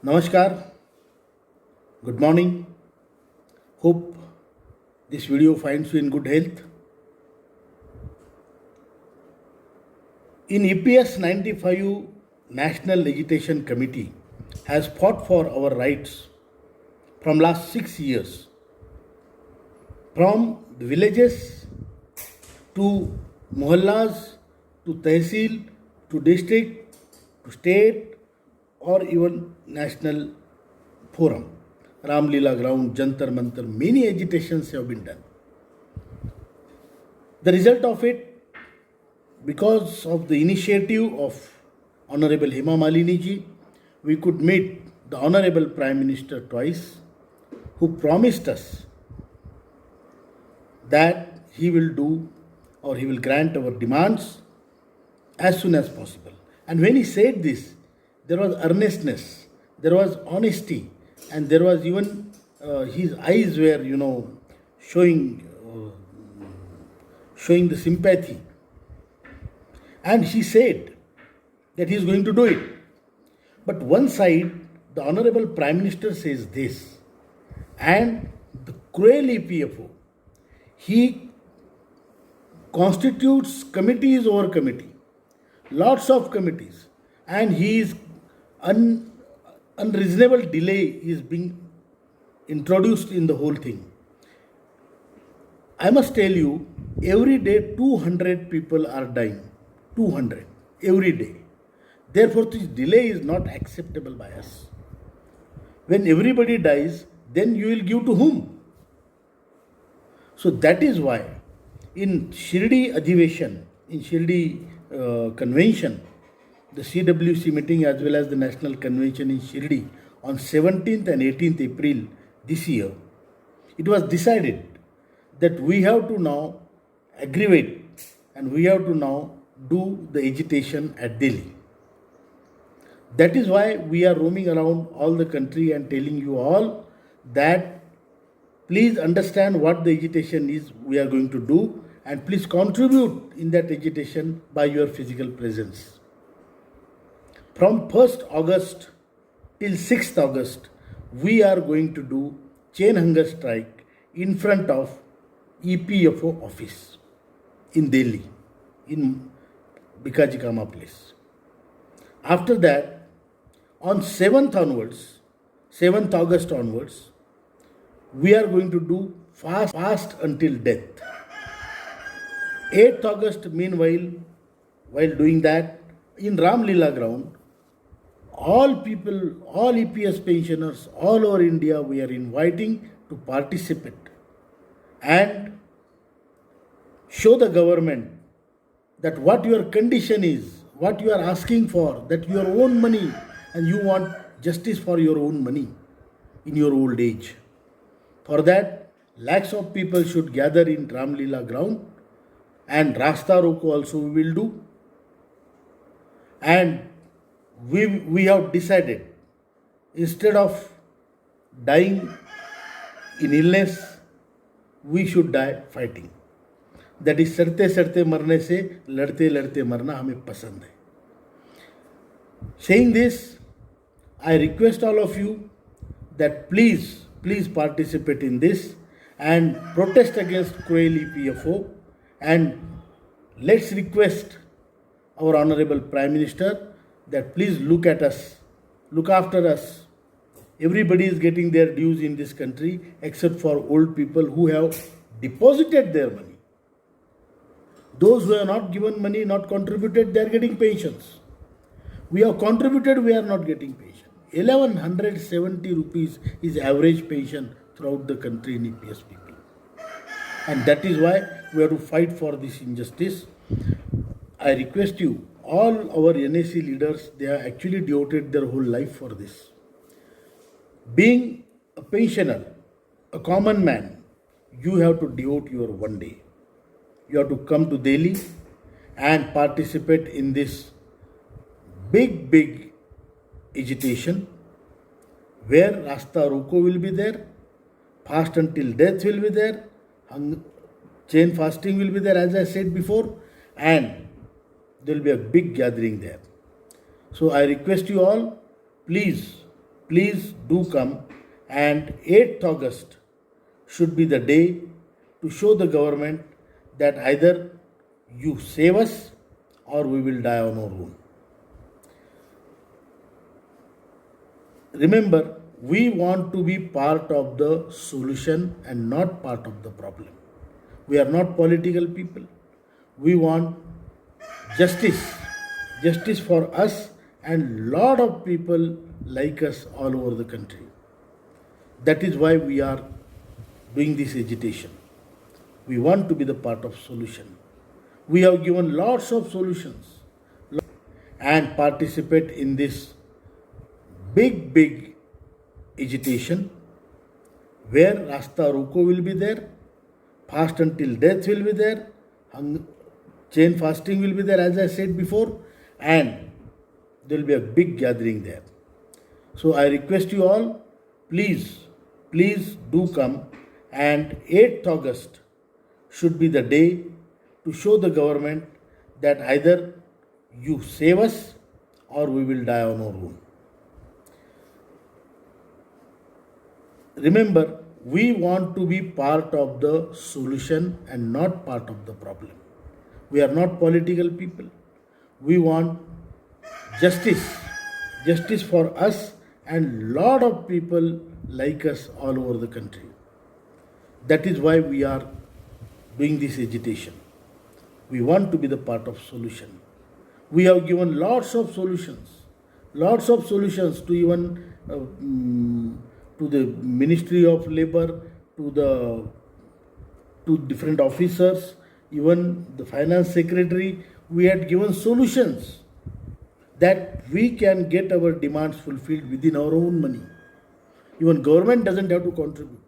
Namaskar, good morning. Hope this video finds you in good health. In EPS 95, National Agitation Committee has fought for our rights from last 6 years, from the villages to mohallas to tehsil to district to state or even national forum. Ramlila ground, Jantar Mantar, many agitations have been done. The result of it, because of the initiative of Honorable Hema Malini ji, we could meet the Honorable Prime Minister twice, who promised us that he will do or he will grant our demands as soon as possible. And when he said this, there was earnestness, there was honesty, and there was even his eyes were, showing the sympathy. And he said that he is going to do it. But one side, the Honorable Prime Minister says this, and the cruel EPFO, he constitutes committees over committee, lots of committees, and he is unreasonable delay is being introduced in the whole thing. I must tell you, every day 200 people are dying. 200 every day. Therefore, this delay is not acceptable by us. When everybody dies, then you will give to whom? So that is why in Shirdi Adhiveshan, in Shirdi Convention, the CWC meeting as well as the National Convention in Shirdi on 17th and 18th April this year, it was decided that we have to now aggravate and we have to now do the agitation at Delhi. That is why we are roaming around all the country and telling you all that please understand what the agitation is we are going to do, and please contribute in that agitation by your physical presence. From 1st August till 6th August, we are going to do chain hunger strike in front of EPFO office in Delhi, in Bikaji Kama place. After that, on 7th August onwards, we are going to do fast until death. 8th August, meanwhile, while doing that, in Ramlila ground, all people, all EPS pensioners all over India, we are inviting to participate and show the government that what your condition is, what you are asking for, that your own money, and you want justice for your own money in your old age. For that, lakhs of people should gather in Ramlila ground, and Rasta Roko also we will do. And we have decided, instead of dying in illness, we should die fighting. That is, सरते सरते मरने से लड़ते लड़ते मरना हमें पसंद है. Saying this, I request all of you that please participate in this and protest against cruel EPFO, and let's request our Honorable Prime Minister that please look at us, look after us. Everybody is getting their dues in this country except for old people who have deposited their money. Those who have not given money, not contributed, they are getting pensions. We have contributed, we are not getting pension. 1170 rupees is average pension throughout the country in EPS people. And that is why we have to fight for this injustice. I request you, all our NAC leaders, they have actually devoted their whole life for this. Being a pensioner, a common man, you have to devote your one day. You have to come to Delhi and participate in this big agitation where Rasta Roko will be there, fast until death will be there, chain fasting will be there, as I said before, and there will be a big gathering there. So I request you all, please please do come, and 8th August should be the day to show the government that either you save us or we will die on our own. Remember, we want to be part of the solution and not part of the problem. We are not political people. We want justice for us and lot of people like us all over the country. That is why we are doing this agitation. We want to be the part of solution. We have given lots of solutions and participate in this big agitation where Rasta Roko will be there, fast until death will be there, chain fasting will be there as I said before, and there will be a big gathering there. So I request you all, please do come, and 8th August should be the day to show the government that either you save us or we will die on our own. Remember, we want to be part of the solution and not part of the problem. We are not political people. We want justice for us and lot of people like us all over the country. That is why we are doing this agitation. We want to be the part of solution. We have given lots of solutions to even to the Ministry of Labor, to different officers, even the Finance Secretary. We had given solutions that we can get our demands fulfilled within our own money. Even government doesn't have to contribute.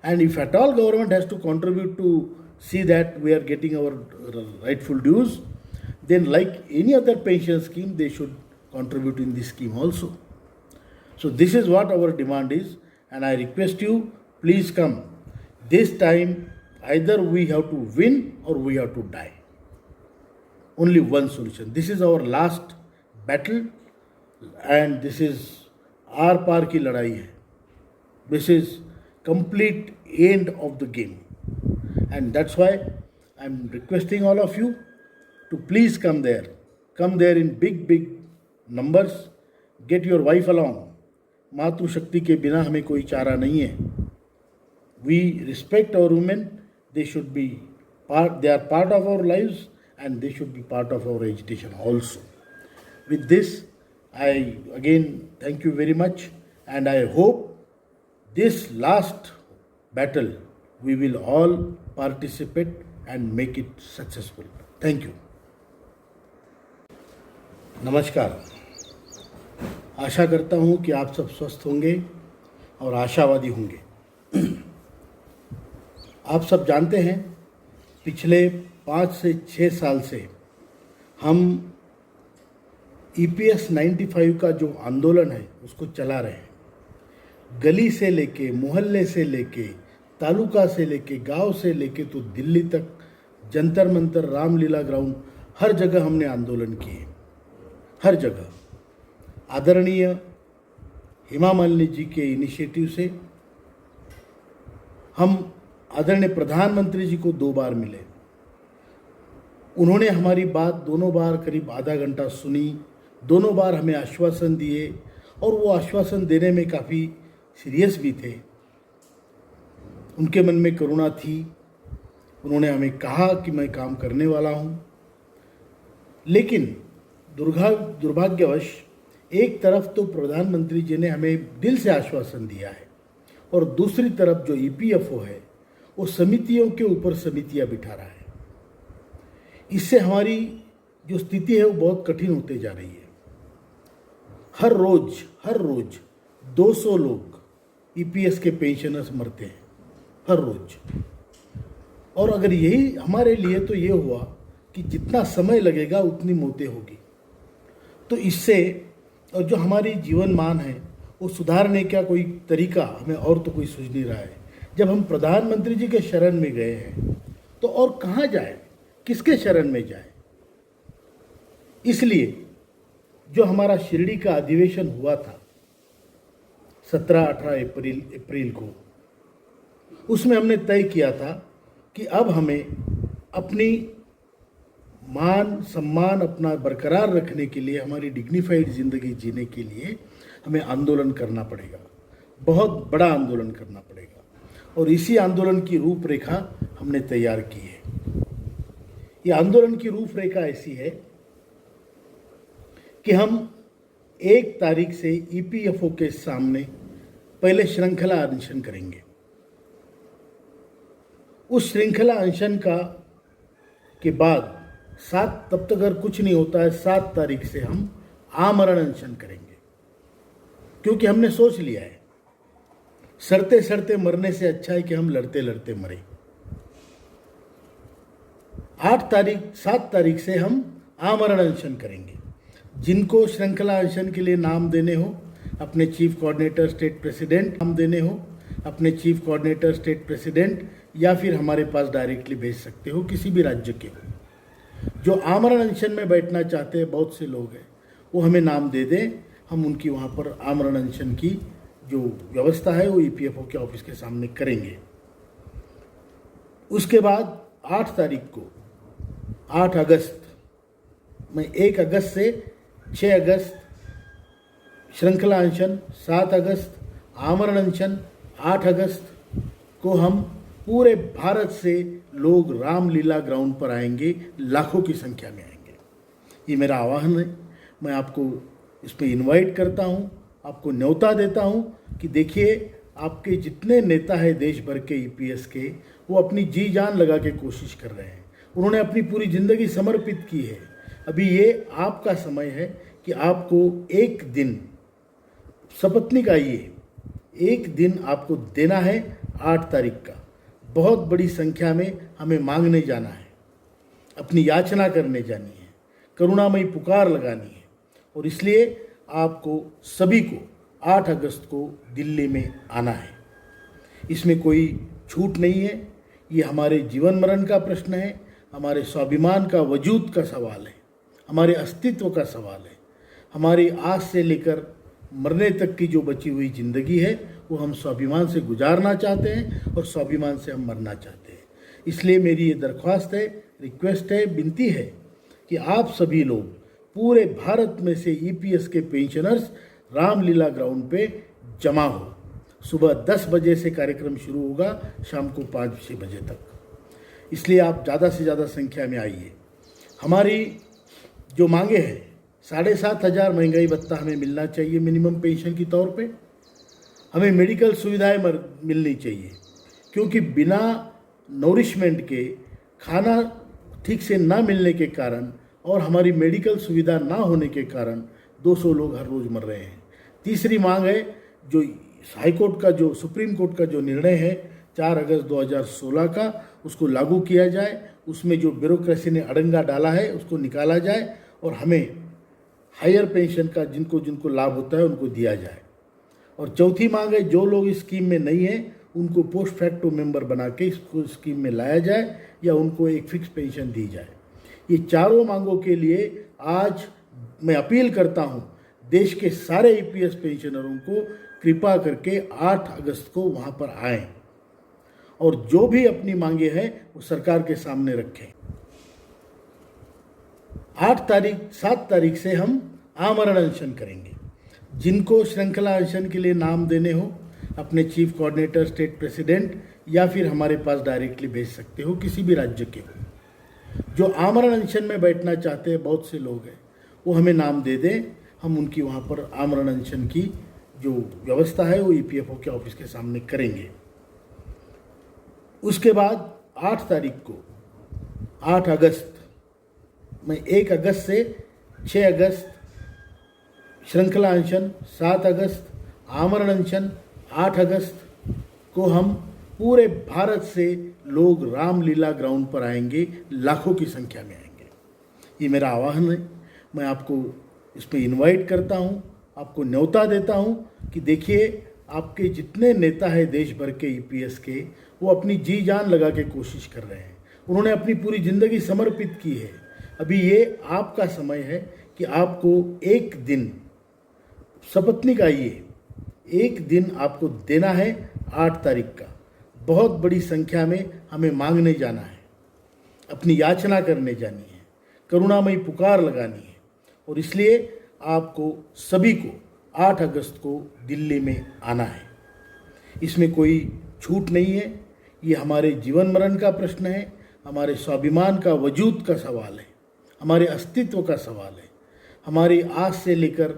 And if at all government has to contribute to see that we are getting our rightful dues, then like any other pension scheme, they should contribute in this scheme also. So this is what our demand is, and I request you, please come. This time, either we have to win or we have to die. Only one solution. This is our last battle, and this is आर पार की लड़ाई है. This is complete end of the game, and that's why I'm requesting all of you to please come there. Come there in big numbers. Get your wife along. मातृशक्ति के बिना हमें कोई चारा नहीं है. We respect our women. They should be part. They are part of our lives, and they should be part of our agitation also. With this, I again thank you very much, and I hope this last battle we will all participate and make it successful. Thank you. नमस्कार. आशा करता हूँ कि आप सब स्वस्थ होंगे और आशावादी होंगे. आप सब जानते हैं, पिछले 5 से 6 साल से हम EPS 95 का जो आंदोलन है उसको चला रहे हैं. गली से लेके, मोहल्ले से लेके, तालुका से लेके, गांव से लेके तो दिल्ली तक, जंतर मंतर, रामलीला ग्राउंड, हर जगह हमने आंदोलन किए. हर जगह. आदरणीय हेमा मालिनी जी के इनिशिएटिव से हम आदरणीय प्रधानमंत्री जी को 2 बार मिले. उन्होंने हमारी बात दोनों बार करीब आधा घंटा सुनी. दोनों बार हमें आश्वासन दिए, और वो आश्वासन देने में काफ़ी सीरियस भी थे. उनके मन में करुणा थी. उन्होंने हमें कहा कि मैं काम करने वाला हूँ. लेकिन दुर्भाग्यवश एक तरफ तो प्रधानमंत्री जी ने हमें दिल से आश्वासन दिया है, और दूसरी तरफ जो EPFO है वो समितियों के ऊपर समितियां बिठा रहा है. इससे हमारी जो स्थिति है वो बहुत कठिन होते जा रही है. हर रोज 200 लोग EPS के पेंशनर्स मरते हैं हर रोज. और अगर यही हमारे लिए तो ये हुआ कि जितना समय लगेगा उतनी मौतें होगी. तो इससे और जो हमारी जीवन मान है वो सुधारने का कोई तरीका हमें और तो कोई सूझ नहीं रहा है. जब हम प्रधानमंत्री जी के शरण में गए हैं तो और कहाँ जाए, किसके शरण में जाए. इसलिए जो हमारा शिरडी का अधिवेशन हुआ था 17-18 अप्रैल को। उसमें हमने तय किया था कि अब हमें अपनी मान सम्मान अपना बरकरार रखने के लिए, हमारी डिग्निफाइड ज़िंदगी जीने के लिए हमें आंदोलन करना पड़ेगा, बहुत बड़ा आंदोलन करना पड़ेगा। और इसी आंदोलन की रूपरेखा हमने तैयार की है। ये आंदोलन की रूपरेखा ऐसी है कि हम 1 तारीख से ईपीएफओ के सामने पहले श्रृंखला अनशन करेंगे। उस श्रृंखला अनशन के बाद 7, तब तक अगर कुछ नहीं होता है, 7 तारीख से हम आमरण अनशन करेंगे। क्योंकि हमने सोच लिया है, सड़ते सड़ते मरने से अच्छा है कि हम लड़ते लड़ते मरे। 7 तारीख से हम आमरण अनशन करेंगे। जिनको श्रृंखला अनशन के लिए नाम देने हो, अपने चीफ कोऑर्डिनेटर स्टेट प्रेसिडेंट नाम देने हो, अपने चीफ कोऑर्डिनेटर स्टेट प्रेसिडेंट या फिर हमारे पास डायरेक्टली भेज सकते हो, किसी भी राज्य के हो। जो आमरण अनशन में बैठना चाहते हैं, बहुत से लोग हैं, वो हमें नाम दे दें, हम उनकी वहाँ पर आमरण अनशन की जो व्यवस्था है वो ईपीएफओ के ऑफिस के सामने करेंगे। उसके बाद 8 तारीख को, 8 अगस्त में 1 अगस्त से 6 अगस्त श्रृंखला अनशन, 7 अगस्त आमरण अनशन, 8 अगस्त को हम पूरे भारत से लोग रामलीला ग्राउंड पर आएंगे, लाखों की संख्या में आएंगे। ये मेरा आह्वान है। मैं आपको इस पर इन्वाइट करता हूँ, आपको न्योता देता हूँ कि देखिए, आपके जितने नेता हैं देश भर के ईपीएस के, वो अपनी जी जान लगा के कोशिश कर रहे हैं। उन्होंने अपनी पूरी ज़िंदगी समर्पित की है। अभी ये आपका समय है कि आपको एक दिन सपत्नीक आइए, एक दिन आपको देना है 8 तारीख का। बहुत बड़ी संख्या में हमें मांगने जाना है, अपनी याचना करने जानी है, करुणामयी पुकार लगानी है। और इसलिए आपको सभी को 8 अगस्त को दिल्ली में आना है। इसमें कोई छूट नहीं है। ये हमारे जीवन मरण का प्रश्न है, हमारे स्वाभिमान का वजूद का सवाल है, हमारे अस्तित्व का सवाल है। हमारी आज से लेकर मरने तक की जो बची हुई ज़िंदगी है, वो हम स्वाभिमान से गुजारना चाहते हैं और स्वाभिमान से हम मरना चाहते हैं। इसलिए मेरी ये दरख्वास्त है, रिक्वेस्ट है, विनती है कि आप सभी लोग पूरे भारत में से ईपीएस के पेंशनर्स रामलीला ग्राउंड पे जमा हो। सुबह 10 बजे से कार्यक्रम शुरू होगा, शाम को 5-6 बजे तक। इसलिए आप ज़्यादा से ज़्यादा संख्या में आइए। हमारी जो मांगे हैं, 7,500 महंगाई भत्ता हमें मिलना चाहिए मिनिमम पेंशन की तौर पे। हमें मेडिकल सुविधाएं मिलनी चाहिए, क्योंकि बिना नोरिशमेंट के खाना ठीक से ना मिलने के कारण और हमारी मेडिकल सुविधा ना होने के कारण 200 लोग हर रोज़ मर रहे हैं। तीसरी मांग है, जो हाईकोर्ट का, जो सुप्रीम कोर्ट का जो निर्णय है 4 अगस्त 2016 का, उसको लागू किया जाए। उसमें जो ब्यूरोक्रेसी ने अड़ंगा डाला है उसको निकाला जाए और हमें हायर पेंशन का जिनको जिनको लाभ होता है उनको दिया जाए। और चौथी मांग है, जो लोग इस स्कीम में नहीं हैं उनको पोस्ट फैक्टो मेंबर बना के इसको स्कीम में लाया जाए या उनको एक फिक्स पेंशन दी जाए। ये चारों मांगों के लिए आज मैं अपील करता हूँ देश के सारे ईपीएस पेंशनरों को, कृपा करके 8 अगस्त को वहाँ पर आएं और जो भी अपनी मांगे हैं वो सरकार के सामने रखें। 7 तारीख से हम आमरण अनशन करेंगे। जिनको श्रृंखला अनशन के लिए नाम देने हो, अपने चीफ कोऑर्डिनेटर स्टेट प्रेसिडेंट या फिर हमारे पास डायरेक्टली भेज सकते हो, किसी भी राज्य के हो। जो आमरण अनशन में बैठना चाहते हैं, बहुत से लोग हैं, वो हमें नाम दे दें, हम उनकी वहाँ पर आमरण अनशन की जो व्यवस्था है वो ईपीएफओ के ऑफिस के सामने करेंगे। उसके बाद 8 तारीख को, 8 अगस्त में 1 अगस्त से 6 अगस्त श्रृंखला अनशन, 7 अगस्त आमरण अनशन, 8 अगस्त को हम पूरे भारत से लोग रामलीला ग्राउंड पर आएंगे, लाखों की संख्या में आएंगे। ये मेरा आह्वान है। मैं आपको इस पर इन्वाइट करता हूँ, आपको न्योता देता हूँ कि देखिए, आपके जितने नेता हैं देश भर के ईपीएस के, वो अपनी जी जान लगा के कोशिश कर रहे हैं। उन्होंने अपनी पूरी ज़िंदगी समर्पित की है। अभी ये आपका समय है कि आपको एक दिन सपत्नीक आइए, एक दिन आपको देना है 8 तारीख का। बहुत बड़ी संख्या में हमें मांगने जाना है, अपनी याचना करने जानी है, करुणामयी पुकार लगानी है। और इसलिए आपको सभी को 8 अगस्त को दिल्ली में आना है। इसमें कोई छूट नहीं है। ये हमारे जीवन मरण का प्रश्न है, हमारे स्वाभिमान का वजूद का सवाल है, हमारे अस्तित्व का सवाल है। हमारी आज से लेकर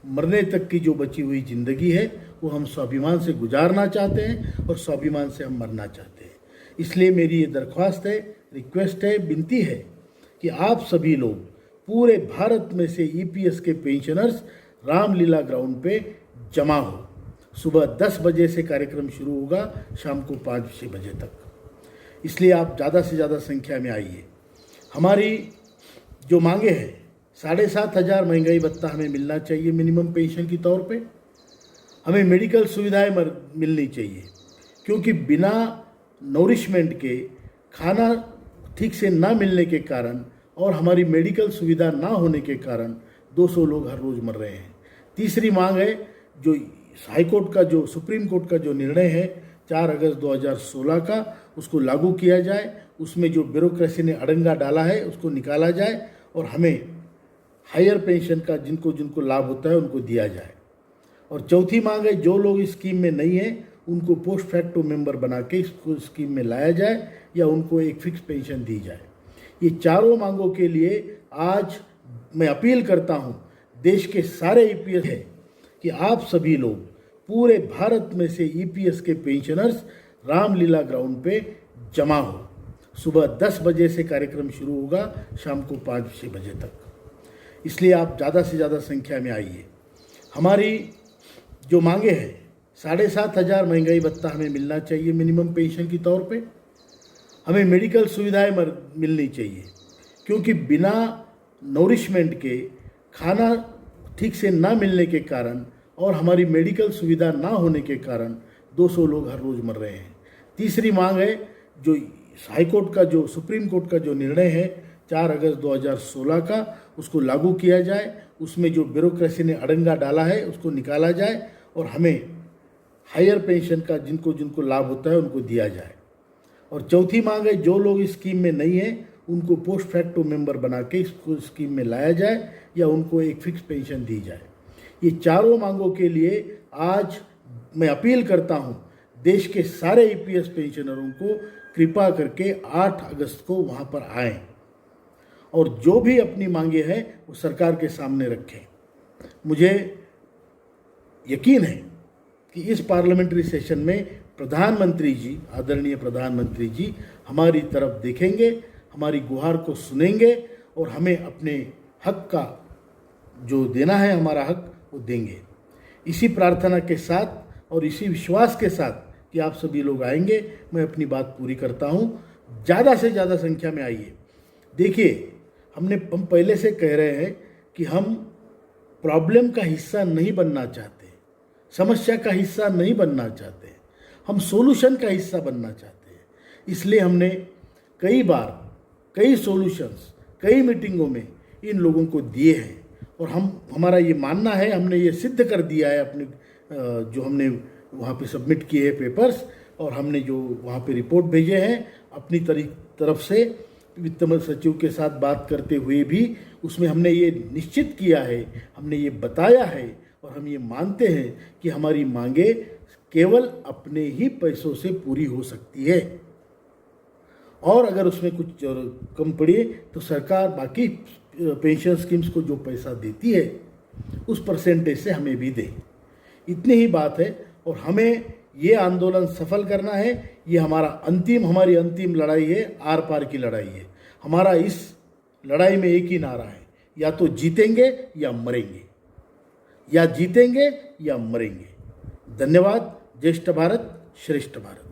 मरने तक की जो बची हुई ज़िंदगी है वो हम स्वाभिमान से गुजारना चाहते हैं और स्वाभिमान से हम मरना चाहते हैं। इसलिए मेरी ये दरख्वास्त है, रिक्वेस्ट है, विनती है कि आप सभी लोग पूरे भारत में से ईपीएस के पेंशनर्स रामलीला ग्राउंड पे जमा हो। सुबह 10 बजे से कार्यक्रम शुरू होगा, शाम को 5-6 बजे तक। इसलिए आप ज़्यादा से ज़्यादा संख्या में आइए। हमारी जो मांगे हैं, 7,500 महंगाई भत्ता हमें मिलना चाहिए मिनिमम पेंशन की तौर पे। हमें मेडिकल सुविधाएं मिलनी चाहिए, क्योंकि बिना नोरिशमेंट के खाना ठीक से ना मिलने के कारण और हमारी मेडिकल सुविधा ना होने के कारण 200 लोग हर रोज़ मर रहे हैं। तीसरी मांग है, जो हाईकोर्ट का जो सुप्रीम कोर्ट का जो निर्णय है 4 अगस्त 2016 का, उसको लागू किया जाए। उसमें जो ब्यूरोक्रेसी ने अड़ंगा डाला है उसको निकाला जाए और हमें हायर पेंशन का जिनको जिनको लाभ होता है उनको दिया जाए। और चौथी मांग है, जो लोग इस स्कीम में नहीं हैं उनको पोस्ट फैक्टो मेंबर बना के इसको स्कीम में लाया जाए या उनको एक फिक्स पेंशन दी जाए। ये चारों मांगों के लिए आज मैं अपील करता हूँ देश के सारे ईपीएस है कि आप सभी लोग पूरे भारत में से ईपीएस के पेंशनर्स रामलीला ग्राउंड पे जमा हो। सुबह 10 बजे से कार्यक्रम शुरू होगा, शाम को 5-6 बजे तक। इसलिए आप ज़्यादा से ज़्यादा संख्या में आइए। हमारी जो मांगे हैं, 7,500 महंगाई भत्ता हमें मिलना चाहिए मिनिमम पेंशन की तौर पे। हमें मेडिकल सुविधाएं मिलनी चाहिए, क्योंकि बिना नोरिशमेंट के खाना ठीक से ना मिलने के कारण और हमारी मेडिकल सुविधा ना होने के कारण 200 लोग हर रोज़ मर रहे हैं। तीसरी मांग है, जो हाईकोर्ट का जो सुप्रीम कोर्ट का जो निर्णय है 4 अगस्त 2016 का, उसको लागू किया जाए। उसमें जो ब्यूरोक्रेसी ने अड़ंगा डाला है उसको निकाला जाए और हमें हायर पेंशन का जिनको जिनको लाभ होता है उनको दिया जाए। और चौथी मांग है, जो लोग इस स्कीम में नहीं हैं उनको पोस्ट फैक्टो मेंबर बना के इसको स्कीम में लाया जाए या उनको एक फिक्स पेंशन दी जाए। ये चारों मांगों के लिए आज मैं अपील करता हूँ देश के सारे ईपीएस पेंशनरों को कृपा करके 8 अगस्त को वहाँ पर आएँ और जो भी अपनी मांगे हैं वो सरकार के सामने रखें। मुझे यकीन है कि इस पार्लियामेंट्री सेशन में प्रधानमंत्री जी, आदरणीय प्रधानमंत्री जी हमारी तरफ देखेंगे, हमारी गुहार को सुनेंगे और हमें अपने हक का जो देना है, हमारा हक, वो देंगे। इसी प्रार्थना के साथ और इसी विश्वास के साथ कि आप सभी लोग आएंगे, मैं अपनी बात पूरी करता हूँ। ज़्यादा से ज़्यादा संख्या में आइए। देखिए, हम पहले से कह रहे हैं कि हम प्रॉब्लम का हिस्सा नहीं बनना चाहते, समस्या का हिस्सा नहीं बनना चाहते, हम सॉल्यूशन का हिस्सा बनना चाहते हैं। इसलिए हमने कई बार कई सॉल्यूशंस कई मीटिंगों में इन लोगों को दिए हैं और हमारा ये मानना है, हमने ये सिद्ध कर दिया है अपने जो हमने वहाँ पे सबमिट किए हैं पेपर्स और हमने जो वहाँ पे रिपोर्ट भेजे हैं अपनी तरफ से वित्त सचिव के साथ बात करते हुए भी उसमें हमने ये निश्चित किया है, हमने ये बताया है और हम ये मानते हैं कि हमारी मांगे केवल अपने ही पैसों से पूरी हो सकती है और अगर उसमें कुछ कम पड़े तो सरकार बाकी पेंशन स्कीम्स को जो पैसा देती है उस परसेंटेज से हमें भी दे। इतनी ही बात है और हमें ये आंदोलन सफल करना है। ये हमारी अंतिम लड़ाई है, आर पार की लड़ाई है। हमारा इस लड़ाई में एक ही नारा है, या तो जीतेंगे या मरेंगे, या जीतेंगे या मरेंगे। धन्यवाद। ज्येष्ठ भारत श्रेष्ठ भारत।